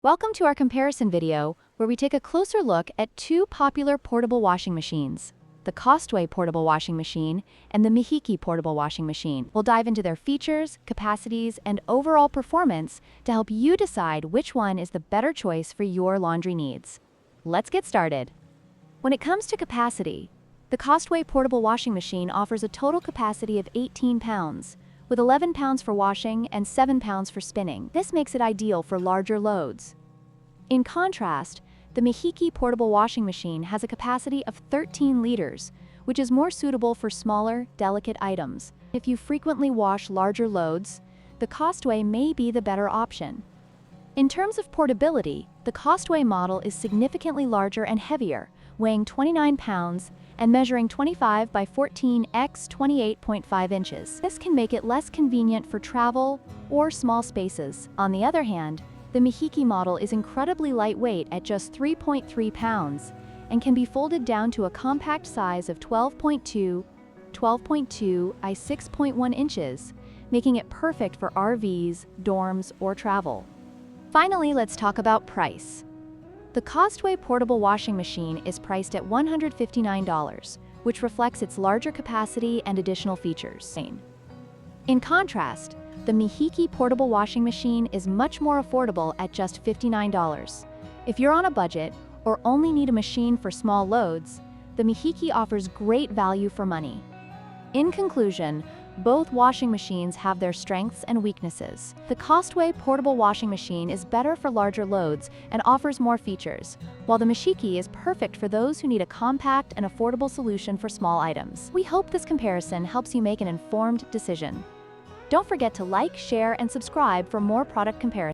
Welcome to our comparison video, where we take a closer look at two popular portable washing machines, the Costway portable washing machine and the Mihiki portable washing machine. We'll dive into their features, capacities, and overall performance to help you decide which one is the better choice for your laundry needs. Let's get started. When it comes to capacity, the Costway portable washing machine offers a total capacity of 18 pounds, with 11 pounds for washing and 7 pounds for spinning. This makes it ideal for larger loads. In contrast, the Mihiki portable washing machine has a capacity of 13 liters, which is more suitable for smaller, delicate items. If you frequently wash larger loads, the Costway may be the better option. In terms of portability, the Costway model is significantly larger and heavier, weighing 29 pounds and measuring 25 by 14 x 28.5 inches. This can make it less convenient for travel or small spaces. On the other hand, the Mihiki model is incredibly lightweight at just 3.3 pounds and can be folded down to a compact size of 12.2 by 6.1 inches, making it perfect for RVs, dorms, or travel. Finally, let's talk about price. The Costway portable washing machine is priced at $159, which reflects its larger capacity and additional features. In contrast, the Mihiki portable washing machine is much more affordable at just $59. If you're on a budget or only need a machine for small loads, the Mihiki offers great value for money. In conclusion, both washing machines have their strengths and weaknesses. The Costway portable washing machine is better for larger loads and offers more features, while the Mihiki is perfect for those who need a compact and affordable solution for small items. We hope this comparison helps you make an informed decision. Don't forget to like, share, and subscribe for more product comparisons.